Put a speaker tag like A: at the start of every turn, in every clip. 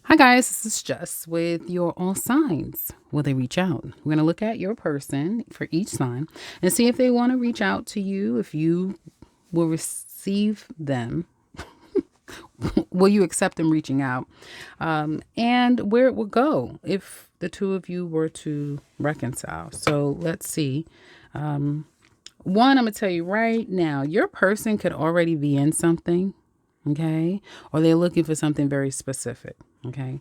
A: Hi guys, this is Jess with your all signs. Will they reach out? We're going to look at your person for each sign and see if they want to reach out to you, if you will receive them. Will you accept them reaching out? And where it will go if the two of you were to reconcile. So let's see. One, I'm going to tell you right now, your person could already be in something, okay? Or they're looking for something very specific, okay?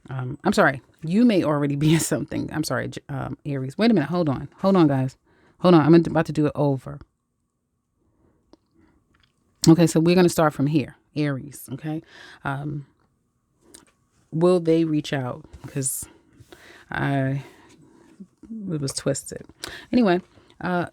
A: I'm sorry. You may already be in something. I'm sorry, Aries. Wait a minute. Hold on. Hold on, guys. Hold on. I'm about to do it over. Okay, so we're going to start from here. Aries, okay? Will they reach out? Because it was twisted. Anyway,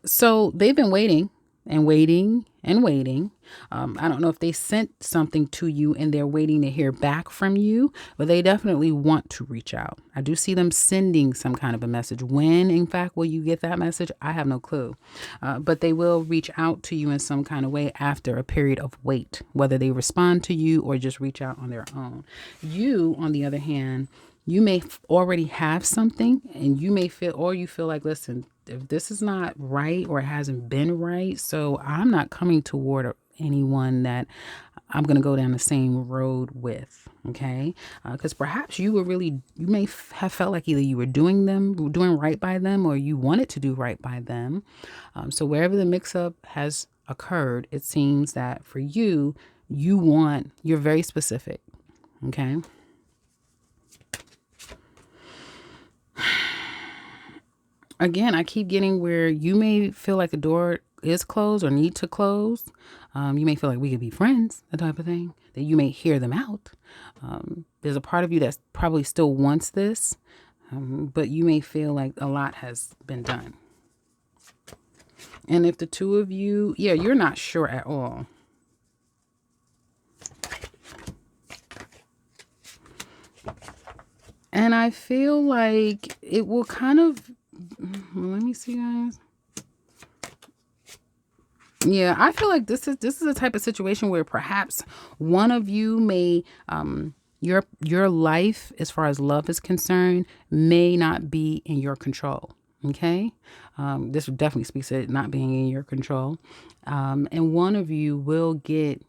A: so they've been waiting and waiting and waiting. I don't know if they sent something to you and they're waiting to hear back from you, but they definitely want to reach out. I do see them sending some kind of a message. When, in fact, will you get that message? I have no clue. But they will reach out to you in some kind of way after a period of wait, whether they respond to you or just reach out on their own. You, on the other hand, you may already have something and you may feel, or you feel like, listen, if this is not right or it hasn't been right, so I'm not coming toward anyone that I'm going to go down the same road with. Okay. Because perhaps you may have felt like either you were doing right by them, or you wanted to do right by them. So wherever the mix up has occurred, it seems that for you, you're very specific. Okay. Again, I keep getting where you may feel like a door is closed or need to close. You may feel like we could be friends, that type of thing, that you may hear them out. There's a part of you that probably still wants this, but you may feel like a lot has been done. And if the two of you, you're not sure at all. And I feel like it will kind of, let me see, guys. Yeah, I feel like this is a type of situation where perhaps one of you may your life as far as love is concerned may not be in your control. Okay, this definitely speaks to it not being in your control, and one of you will get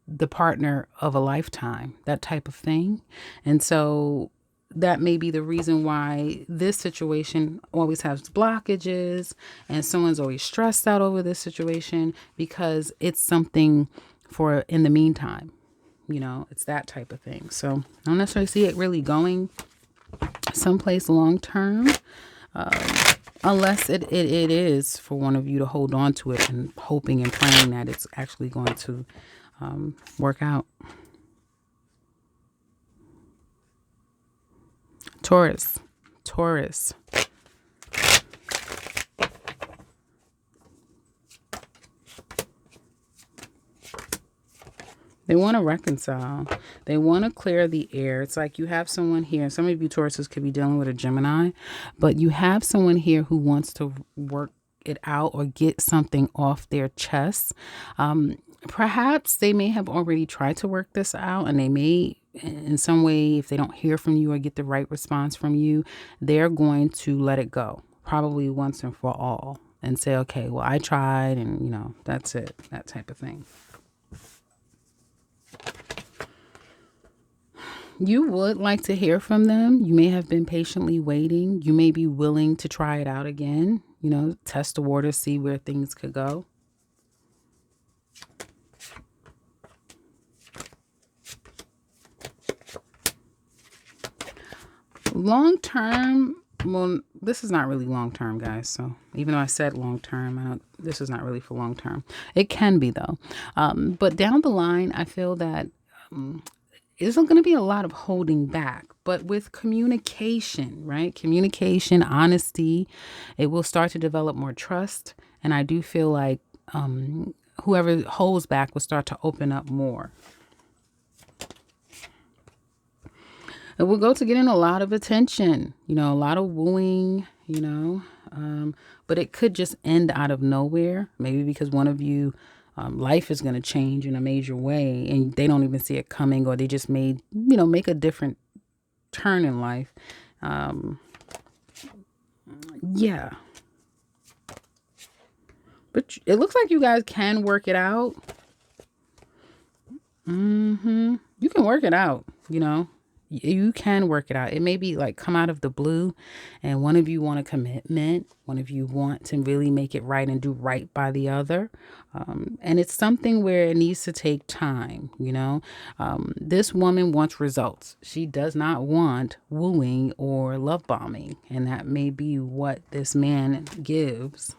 A: the partner of a lifetime, that type of thing, and so that may be the reason why this situation always has blockages and someone's always stressed out over this situation, because it's something for in the meantime, it's that type of thing. So I don't necessarily see it really going someplace long term, unless it is for one of you to hold on to it and hoping and praying that it's actually going to work out. Taurus. They want to reconcile. They want to clear the air. It's like you have someone here. Some of you Tauruses could be dealing with a Gemini, but you have someone here who wants to work it out or get something off their chest. Perhaps they may have already tried to work this out, and they may, in some way, if they don't hear from you or get the right response from you, they're going to let it go, probably once and for all, and say, okay, well, I tried, and that's it, that type of thing. You would like to hear from them. You may have been patiently waiting. You may be willing to try it out again, test the water, see where things could go. Long term, well, this is not really long term, guys. So even though I said long term, this is not really for long term. It can be, though. But down the line, I feel that isn't going to be a lot of holding back, but with communication, right? Communication, honesty, it will start to develop more trust. And I do feel like whoever holds back will start to open up more. It will go to getting a lot of attention, a lot of wooing, but it could just end out of nowhere. Maybe because one of you life is going to change in a major way, and they don't even see it coming, or they just make a different turn in life. Yeah. But it looks like you guys can work it out. You can work it out, You can work it out. It may be like come out of the blue, and one of you want a commitment. One of you want to really make it right and do right by the other. And it's something where it needs to take time, This woman wants results. She does not want wooing or love bombing. And that may be what this man gives.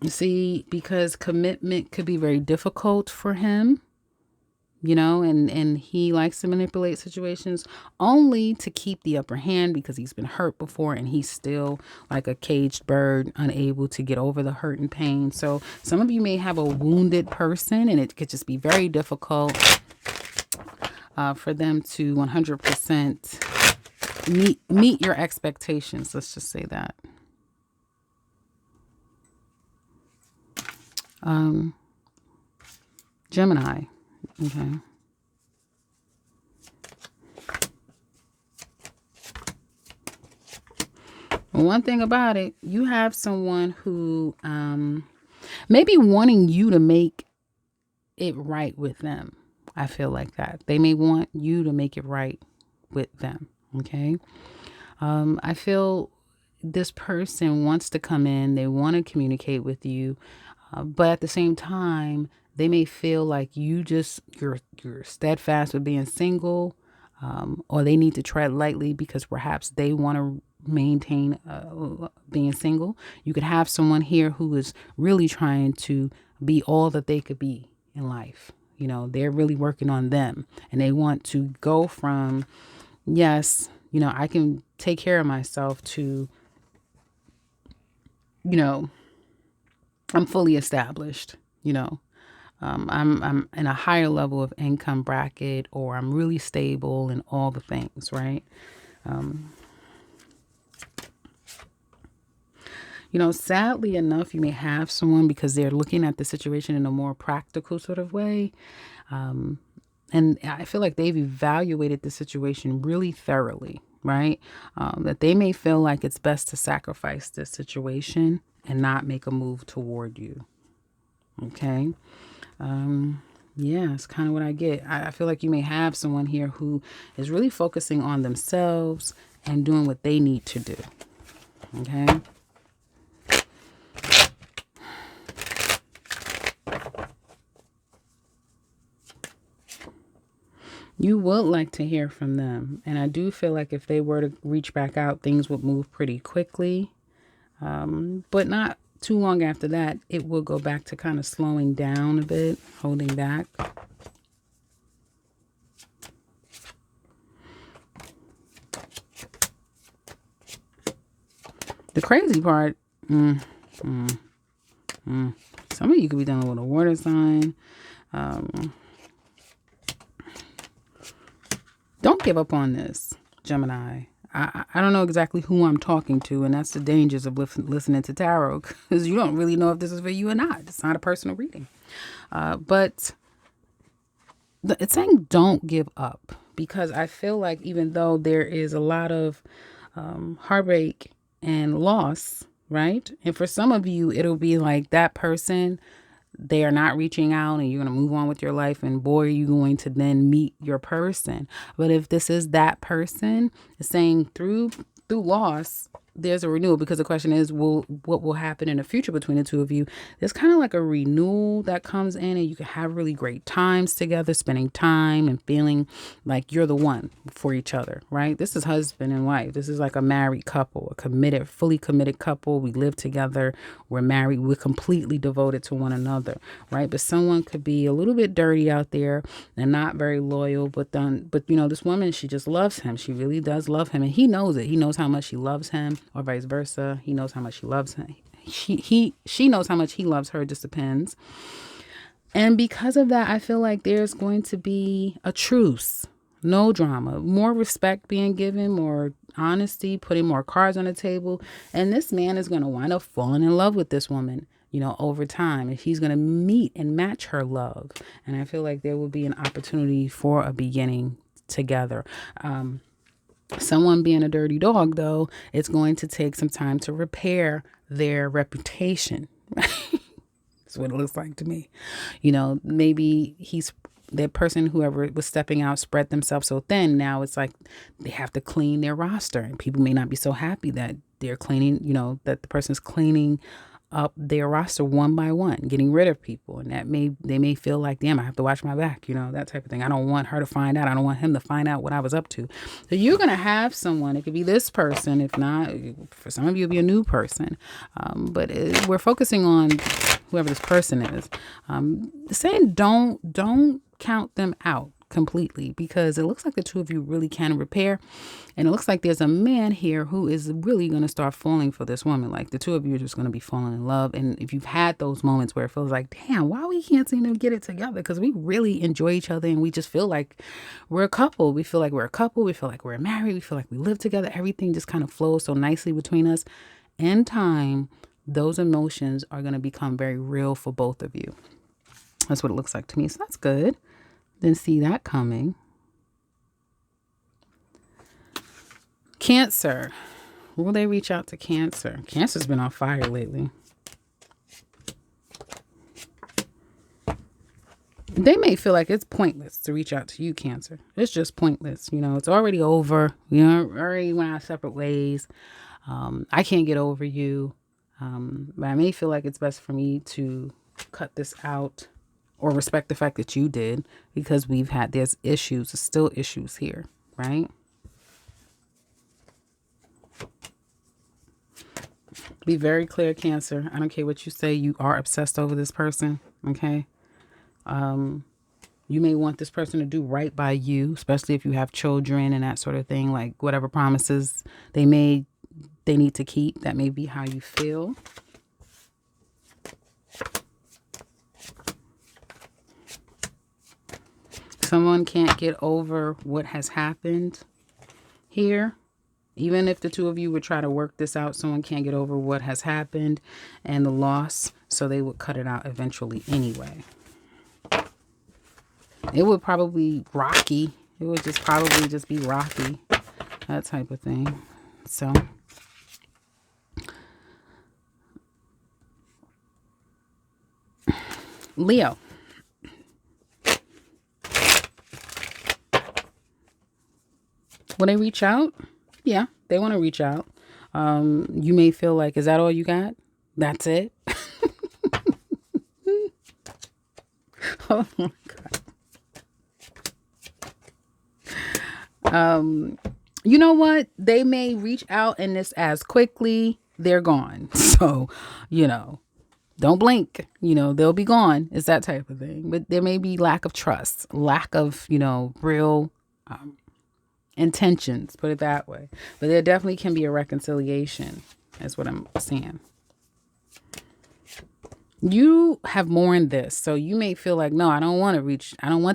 A: See, because commitment could be very difficult for him, and he likes to manipulate situations only to keep the upper hand because he's been hurt before, and he's still like a caged bird, unable to get over the hurt and pain. So some of you may have a wounded person, and it could just be very difficult for them to 100% meet your expectations. Let's just say that. Gemini. Okay. One thing about it, you have someone who may be wanting you to make it right with them. I feel like that. They may want you to make it right with them. Okay. I feel this person wants to come in. They want to communicate with you. But at the same time, they may feel like you're steadfast with being single, or they need to tread lightly because perhaps they want to maintain being single. You could have someone here who is really trying to be all that they could be in life. They're really working on them, and they want to go from, yes, I can take care of myself to, I'm fully established, I'm in a higher level of income bracket, or I'm really stable and all the things, right? Sadly enough, you may have someone because they're looking at the situation in a more practical sort of way. And I feel like they've evaluated the situation really thoroughly, right? That they may feel like it's best to sacrifice this situation and not make a move toward you. Okay. Yeah, it's kind of what I get. I feel like you may have someone here who is really focusing on themselves and doing what they need to do. Okay. You would like to hear from them. And I do feel like if they were to reach back out, things would move pretty quickly. But not too long after that, it will go back to kind of slowing down a bit, holding back. The crazy part, some of you could be dealing with a water sign. Don't give up on this, Gemini. I don't know exactly who I'm talking to, and that's the dangers of listening to tarot, because you don't really know if this is for you or not. It's not a personal reading. But it's saying don't give up, because I feel like even though there is a lot of heartbreak and loss, right? And for some of you, it'll be like that person, they are not reaching out and you're going to move on with your life, and boy, are you going to then meet your person. But if this is that person, it's saying through loss, there's a renewal, because the question is, what will happen in the future between the two of you? There's kind of like a renewal that comes in, and you can have really great times together, spending time and feeling like you're the one for each other, right? This is husband and wife. This is like a married couple, a committed, fully committed couple. We live together. We're married. We're completely devoted to one another, right? But someone could be a little bit dirty out there and not very loyal, but this woman, she just loves him. She really does love him, and he knows it. He knows how much she loves him, or vice versa. He knows how much she loves him. She knows how much he loves her. It just depends. And because of that, I feel like there's going to be a truce. No drama, more respect being given, more honesty, putting more cards on the table. And this man is going to wind up falling in love with this woman, over time, if he's going to meet and match her love. And I feel like there will be an opportunity for a beginning together. Someone being a dirty dog, though, it's going to take some time to repair their reputation. That's what it looks like to me. Maybe that person, whoever was stepping out, spread themselves so thin. Now it's like they have to clean their roster, and people may not be so happy that they're cleaning, that the person's cleaning up their roster one by one, getting rid of people. And they may feel like, damn, I have to watch my back, that type of thing. I don't want her to find out. I don't want him to find out what I was up to. So you're going to have someone, it could be this person. If not, for some of you, it'll be a new person. But we're focusing on whoever this person is. Saying don't count them out completely, because it looks like the two of you really can repair. And it looks like there's a man here who is really going to start falling for this woman. Like the two of you are just going to be falling in love. And if you've had those moments where it feels like, damn, why we can't seem to get it together? Because we really enjoy each other and we just feel like we're a couple. We feel like we're a couple. We feel like we're married. We feel like we live together. Everything just kind of flows so nicely between us. In time, those emotions are going to become very real for both of you. That's what it looks like to me. So that's good. Didn't see that coming. Cancer. Will they reach out to Cancer? Cancer's been on fire lately. They may feel like it's pointless to reach out to you, Cancer. It's just pointless. It's already over. We already went our separate ways. I can't get over you. But I may feel like it's best for me to cut this out, or respect the fact that you did, because there's issues, there's still issues here, right? Be very clear, Cancer. I don't care what you say. You are obsessed over this person, okay? You may want this person to do right by you, especially if you have children and that sort of thing. Like whatever promises they made, they need to keep. That may be how you feel. Someone can't get over what has happened here. Even if the two of you would try to work this out, someone can't get over what has happened and the loss, so they would cut it out eventually anyway. It would probably rocky. It would probably just be rocky, that type of thing. So Leo. When they reach out, yeah, they want to reach out. You may feel like, is that all you got? That's it? Oh my God. You know what? They may reach out and this as quickly, they're gone. So, don't blink, they'll be gone. It's that type of thing. But there may be lack of trust, lack of, real intentions, put it that way. But there definitely can be a reconciliation, is what I'm saying. You have mourned this, so you may feel like, no, I don't want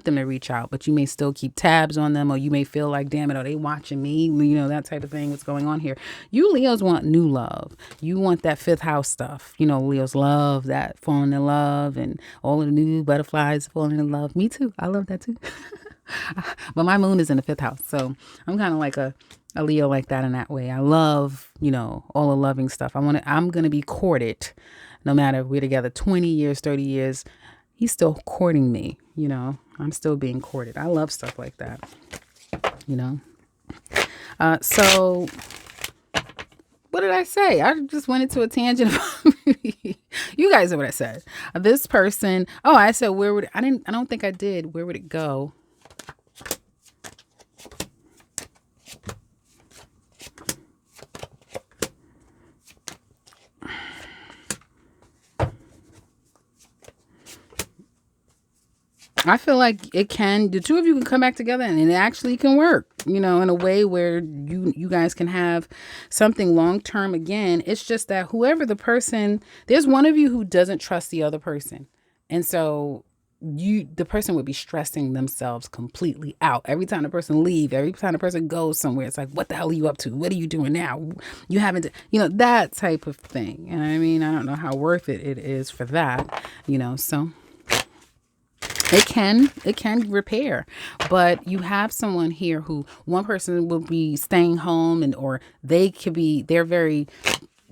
A: them to reach out, but you may still keep tabs on them, or you may feel like, damn it, are they watching me? That type of thing. What's going on here? You Leos want new love. You want that fifth house stuff. Leos love that, falling in love and all of the new butterflies falling in love. Me too. I love that too. But my moon is in the fifth house, so I'm kind of like a Leo like that in that way. I love, all the loving stuff. I'm going to be courted. No matter if we're together 20 years, 30 years, he's still courting me, I'm still being courted. I love stuff like that, So what did I say? I just went into a tangent. You guys know what I said. This person, I said, I don't think I did. Where would it go? I feel like the two of you can come back together and it actually can work, in a way where you guys can have something long term again. It's just that whoever the person, there's one of you who doesn't trust the other person. And so the person would be stressing themselves completely out. Every time the person leave, every time the person goes somewhere, it's like, what the hell are you up to? What are you doing now? You haven't, that type of thing. And I mean, I don't know how worth it is for that, so it can repair. But you have someone here who, one person will be staying home, or they're very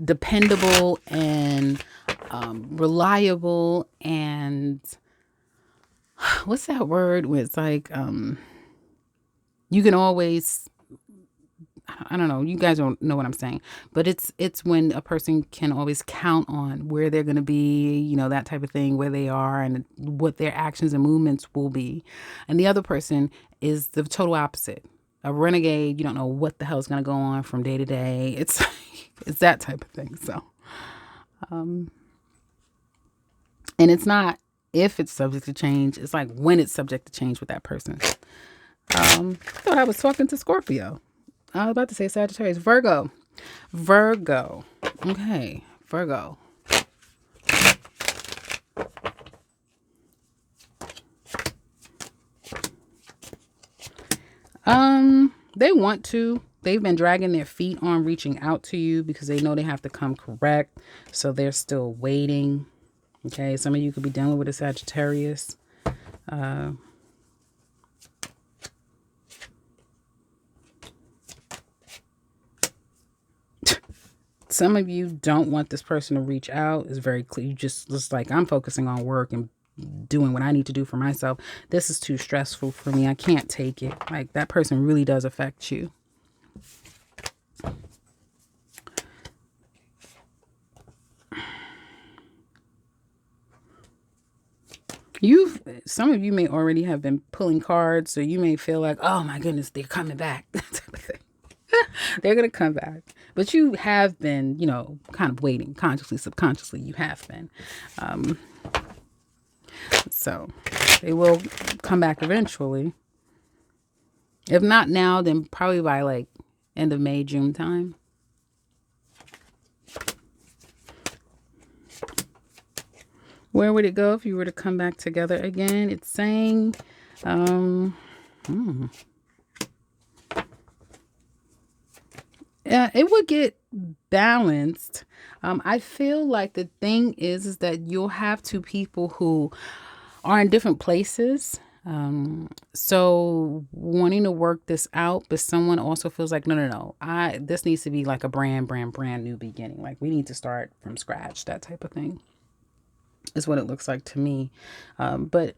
A: dependable and reliable, and what's that word where it's like you can always, I don't know, you guys don't know what I'm saying, but it's when a person can always count on where they're going to be, that type of thing, where they are and what their actions and movements will be. And the other person is the total opposite. A renegade, you don't know what the hell is going to go on from day to day. It's that type of thing. So and it's not if it's subject to change, it's like when it's subject to change with that person. I thought I was talking to Scorpio. I was about to say Sagittarius. Virgo. Okay, Virgo. They want to. They've been dragging their feet on reaching out to you because they know they have to come correct. So they're still waiting. Okay, some of you could be dealing with a Sagittarius. Some of you don't want this person to reach out. It's very clear. You just like, I'm focusing on work and doing what I need to do for myself. This is too stressful for me. I can't take it. Like, that person really does affect you. Some of you may already have been pulling cards, so you may feel like, oh my goodness, they're coming back. They're going to come back. But you have been, kind of waiting, consciously, subconsciously, you have been. So they will come back eventually. If not now, then probably by like end of May, June time. Where would it go if you were to come back together again? It's saying, it would get balanced. I feel like the thing is that you'll have two people who are in different places. So wanting to work this out, but someone also feels like, no. This needs to be like a brand new beginning. Like, we need to start from scratch, that type of thing is what it looks like to me. But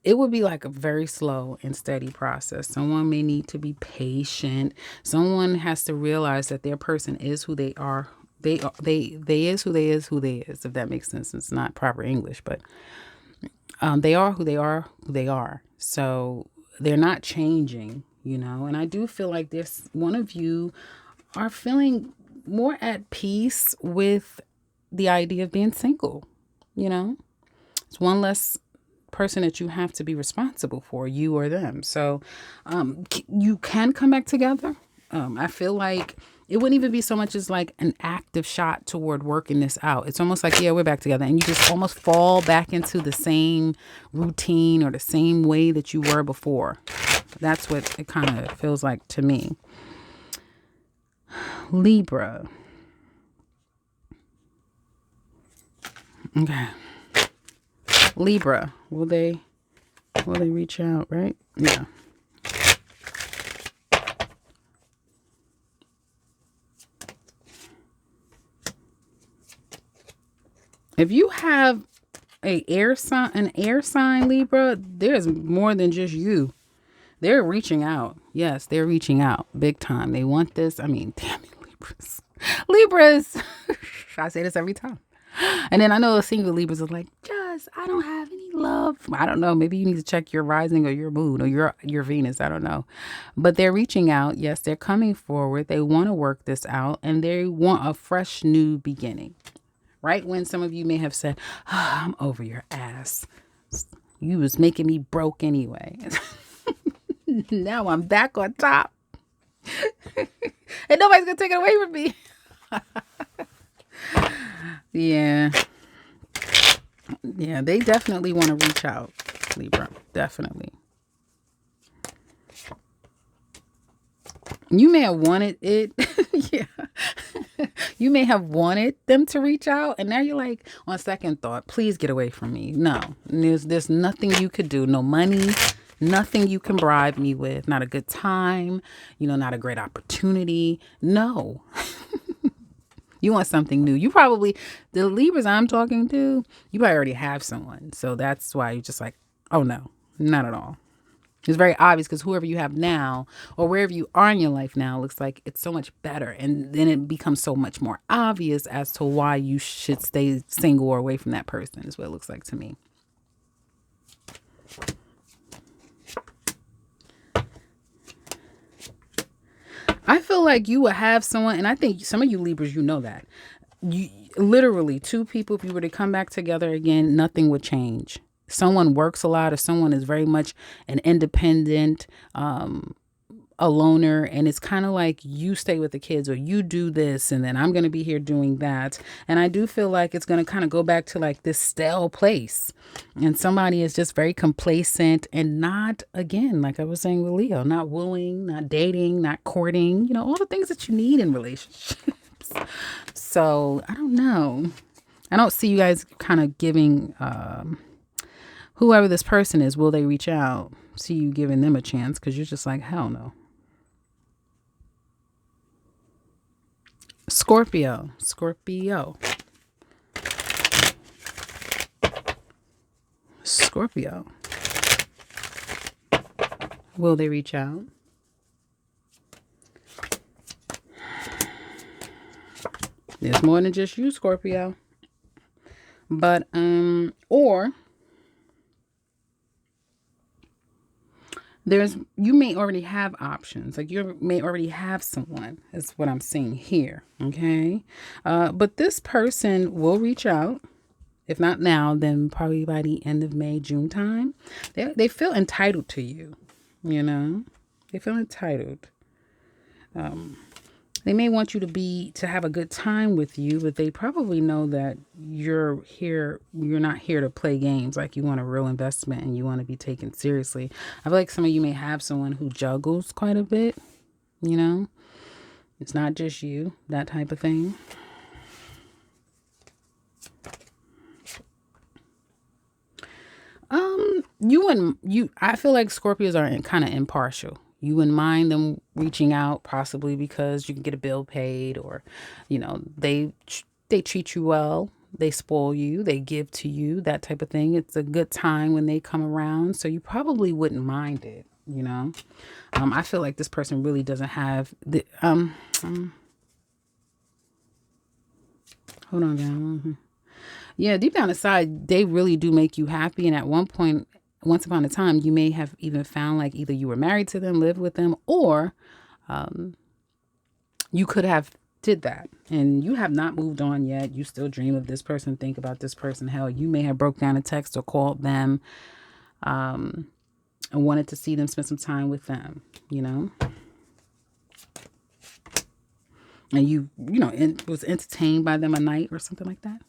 A: it would be like a very slow and steady process. Someone may need to be patient. Someone has to realize that their person is who they are. They is who they is, if that makes sense. It's not proper English, but they are who they are. So they're not changing, and I do feel like there's one of you are feeling more at peace with the idea of being single. It's one less person that you have to be responsible for, you or them. So you can come back together. I feel like it wouldn't even be so much as like an active shot toward working this out. It's almost like, yeah, we're back together. And you just almost fall back into the same routine or the same way that you were before. That's what it kind of feels like to me. Libra. Okay. Libra. Will they reach out, right? Yeah. If you have an air sign, Libra, there's more than just you. They're reaching out. Yes, they're reaching out big time. They want this. I mean, damn it, Libras. I say this every time. And then I know the single Libras are like, just, I don't have any love. I don't know. Maybe you need to check your rising or your moon or your Venus. I don't know. But they're reaching out. Yes, they're coming forward. They want to work this out and they want a fresh new beginning. Right when some of you may have said, I'm over your ass. You was making me broke anyway. Now I'm back on top. And nobody's going to take it away from me. Yeah. Yeah, they definitely want to reach out. Libra. Definitely. You may have wanted it. Yeah. You may have wanted them to reach out, and now you're like, on second thought, please get away from me. No, there's nothing you could do. No money, nothing you can bribe me with. Not a good time, not a great opportunity. No. You want something new. You probably, the Libras I'm talking to, you probably already have someone. So that's why you're just like, oh no, not at all. It's very obvious because whoever you have now or wherever you are in your life now looks like it's so much better. And then it becomes so much more obvious as to why you should stay single or away from that person is what it looks like to me. I feel like you will have someone, and I think some of you Libras, that. You literally, two people, if you were to come back together again, nothing would change. Someone works a lot, or someone is very much an independent, a loner, and it's kind of like you stay with the kids or you do this and then I'm going to be here doing that. And I do feel like it's going to kind of go back to like this stale place, and somebody is just very complacent and not, again, like I was saying with Leo, not wooing, not dating, not courting, all the things that you need in relationships. So I don't know. I don't see you guys kind of giving whoever this person is, will they reach out? See you giving them a chance, because you're just like, hell no. Scorpio. Will they reach out? There's more than just you, Scorpio. But, or you may already have options. Like you may already have someone, is what I'm seeing here. Okay. But this person will reach out. If not now, then probably by the end of May, June time. They feel entitled to you. They feel entitled. They may want you to have a good time with you, but they probably know that you're not here to play games. Like you want a real investment and you want to be taken seriously. I feel like some of you may have someone who juggles quite a bit, It's not just you, that type of thing. I feel like Scorpios are kind of impartial. You wouldn't mind them reaching out, possibly because you can get a bill paid, or, they treat you well, they spoil you, they give to you, that type of thing. It's a good time when they come around, so you probably wouldn't mind it, I feel like this person really doesn't have the hold on, guys. Yeah, deep down inside, they really do make you happy, and at once upon a time, you may have even found like either you were married to them, lived with them, or you could have did that and you have not moved on yet. You still dream of this person, think about this person. Hell, you may have broke down a text or called them and wanted to see them, spend some time with them, and you was entertained by them a night or something like that.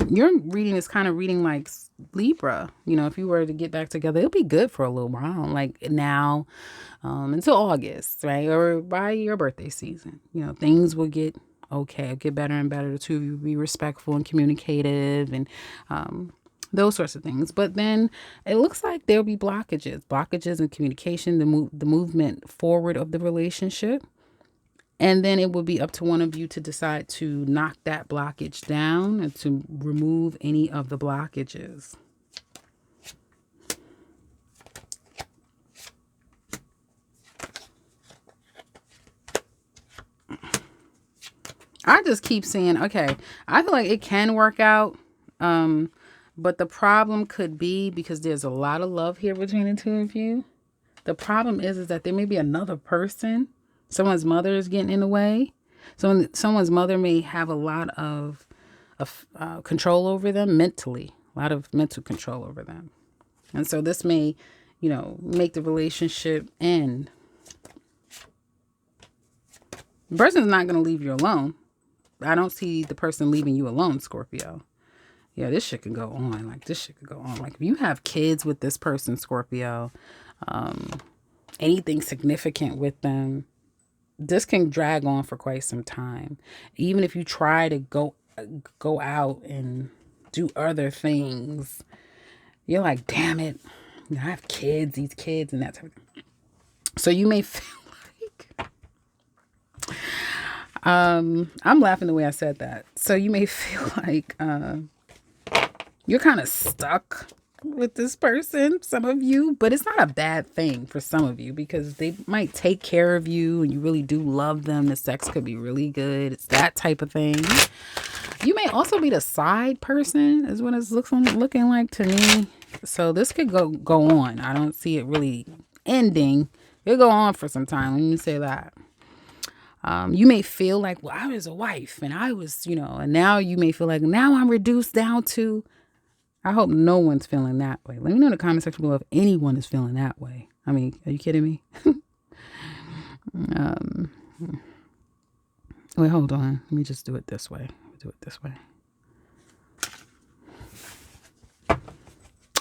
A: Your reading is kind of reading like Libra. If you were to get back together, it'll be good for a little while, like now until August, right? Or by your birthday season. Things will get okay, get better and better. The two of you will be respectful and communicative and those sorts of things. But then it looks like there'll be blockages in communication, the movement forward of the relationship. And then it will be up to one of you to decide to knock that blockage down and to remove any of the blockages. I just keep saying, okay, I feel like it can work out. But the problem could be, because there's a lot of love here between the two of you. The problem is that there may be another person. Someone's mother is getting in the way. Someone's mother may have a lot of control over them mentally, a lot of mental control over them. And so this may, make the relationship end. The person's not going to leave you alone. I don't see the person leaving you alone, Scorpio. Yeah, this shit can go on. Like, this shit could go on. Like, if you have kids with this person, Scorpio, anything significant with them, this can drag on for quite some time. Even if you try to go out and do other things, you're like, damn it, I have kids, these kids, and that type of thing. So you may feel like, I'm laughing the way I said that. So you may feel like you're kind of stuck with this person, some of you, but it's not a bad thing for some of you because they might take care of you and you really do love them. The sex could be really good. It's that type of thing. You may also be the side person is what it's looking like to me. So this could go on. I don't see it really ending. It'll go on for some time. Let me say that. You may feel like, well, I was a wife and I was, and now you may feel like now I'm reduced down to. I hope no one's feeling that way. Let me know in the comment section below if anyone is feeling that way. I mean, are you kidding me? Wait, hold on. Let me just do it this way.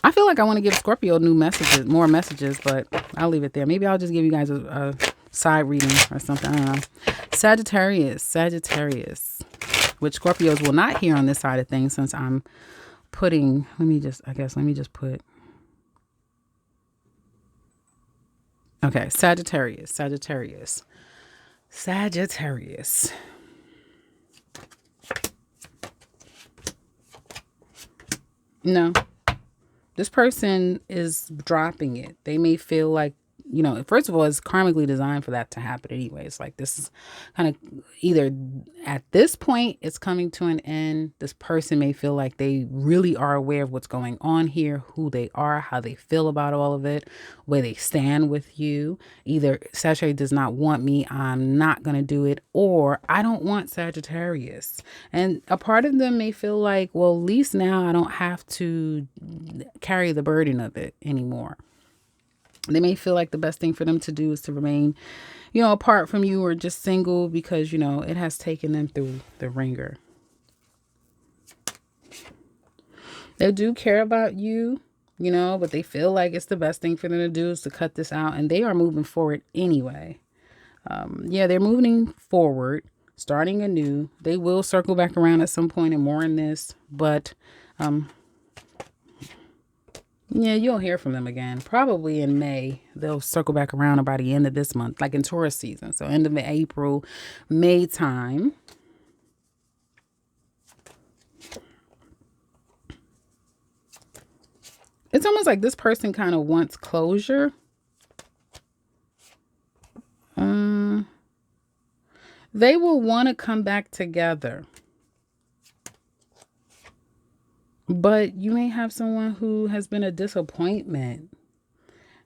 A: I feel like I want to give Scorpio more messages, but I'll leave it there. Maybe I'll just give you guys a side reading or something. I don't know. Sagittarius, which Scorpios will not hear on this side of things since I'm putting, let me just put, okay, Sagittarius. No, this person is dropping it. They may feel like, first of all, it's karmically designed for that to happen anyways. Like, this is kind of either at this point, it's coming to an end. This person may feel like they really are aware of what's going on here, who they are, how they feel about all of it, where they stand with you. Either Sagittarius does not want me, I'm not going to do it, or I don't want Sagittarius. And a part of them may feel like, well, at least now I don't have to carry the burden of it anymore. They may feel like the best thing for them to do is to remain, apart from you or just single because, it has taken them through the ringer. They do care about you, but they feel like it's the best thing for them to do is to cut this out. And they are moving forward anyway. They're moving forward, starting anew. They will circle back around at some point and more in this, but you'll hear from them again. Probably in May. They'll circle back around about the end of this month, like in Taurus season. So end of April, May time. It's almost like this person kind of wants closure. They will want to come back together. But you may have someone who has been a disappointment.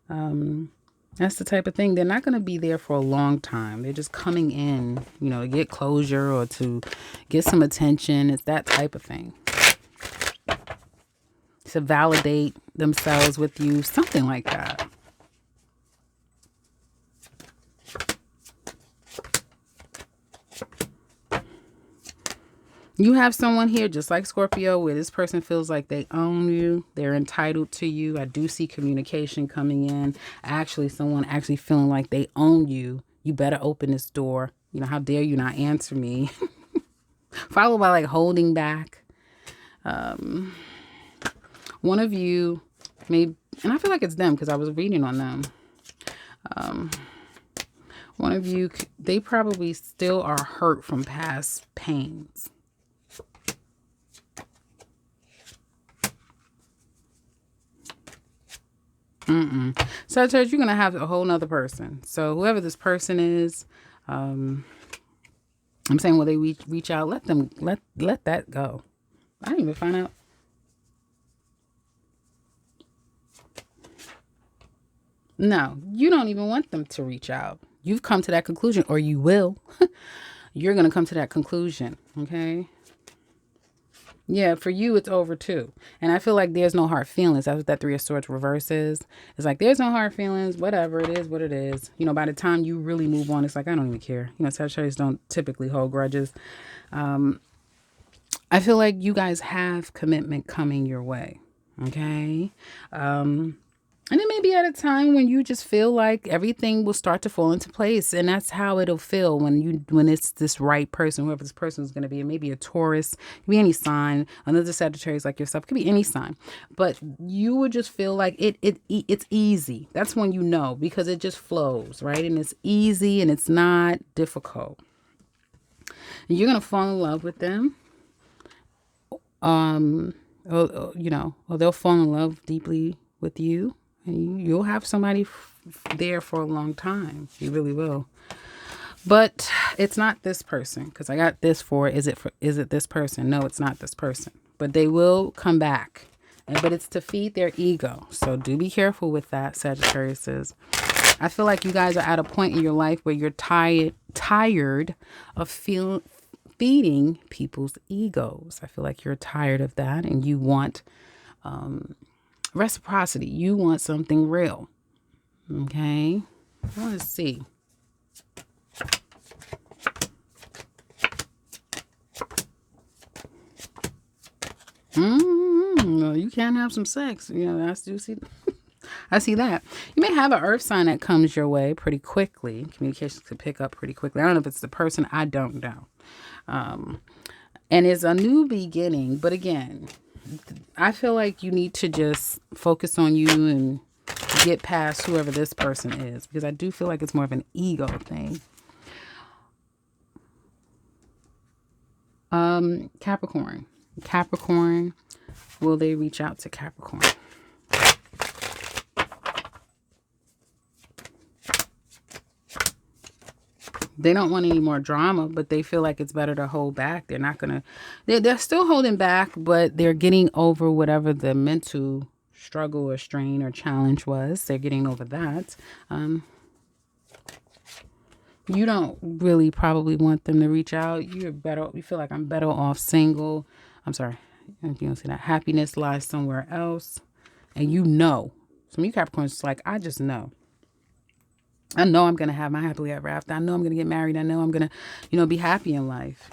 A: That's the type of thing. They're not going to be there for a long time. They're just coming in, to get closure or to get some attention. It's that type of thing. To validate themselves with you, something like that. You have someone here, just like Scorpio, where this person feels like they own you. They're entitled to you. I do see communication coming in. Actually, someone actually feeling like they own you. You better open this door. How dare you not answer me? Followed by like holding back. One of you may, and I feel like it's them because I was reading on them. One of you, they probably still are hurt from past pains. Sagittarius, you're going to have a whole nother person. So whoever this person is, I'm saying, will they reach out? Let them, let that go. I didn't even find out. No, you don't even want them to reach out. You've come to that conclusion, or you will. You're going to come to that conclusion. Okay. Yeah, for you, it's over too. And I feel like there's no hard feelings. That's what that Three of Swords reverse is. It's like, there's no hard feelings, whatever, it is what it is. By the time you really move on, it's like, I don't even care. Sagittarius don't typically hold grudges. I feel like you guys have commitment coming your way. Okay. And it may be at a time when you just feel like everything will start to fall into place. And that's how it'll feel when it's this right person, whoever this person is going to be. It may be a Taurus, it could be any sign, another Sagittarius like yourself, it could be any sign. But you would just feel like it's easy. That's when you know, because it just flows, right? And it's easy and it's not difficult. And you're going to fall in love with them. Or they'll fall in love deeply with you, and you'll have somebody there for a long time. You really will. But it's not this person, because I got this for is it this person? No, it's not this person. But they will come back, but it's to feed their ego. So do be careful with that, Sagittarius. I feel like you guys are at a point in your life where you're tired of feeding people's egos. I feel like you're tired of that, and you want reciprocity. You want something real. Okay. I want to see. Well, you can have some sex. I do see. I see that. You may have an earth sign that comes your way pretty quickly. Communications could pick up pretty quickly. I don't know if it's the person. I don't know. And it's a new beginning. But again, I feel like you need to just focus on you and get past whoever this person is, because I do feel like it's more of an ego thing. Capricorn. Capricorn. Will they reach out to Capricorn? They don't want any more drama, but they feel like it's better to hold back. They're not going to, they're still holding back, but they're getting over whatever the mental struggle or strain or challenge was. They're getting over that. You don't really probably want them to reach out. You feel like I'm better off single. I'm sorry. You don't see that. Happiness lies somewhere else. And some of you Capricorns, it's like, I just know. I know I'm going to have my happily ever after. I know I'm going to get married. I know I'm going to, be happy in life,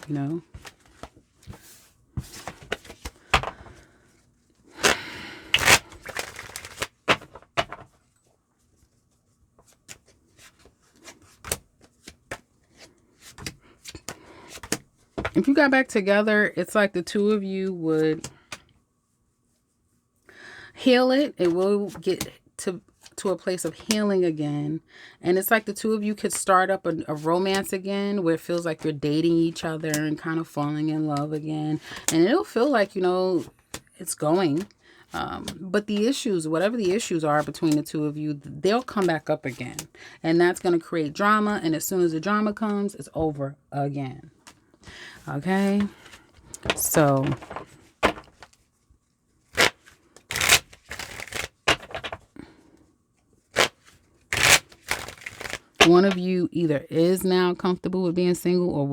A: If you got back together, it's like the two of you would heal it. It will get to a place of healing again. And it's like the two of you could start up a romance again, where it feels like you're dating each other and kind of falling in love again. And it'll feel like, it's going. But the issues, whatever the issues are between the two of you, they'll come back up again. And that's going to create drama. And as soon as the drama comes, it's over again. Okay. So one of you either is now comfortable with being single or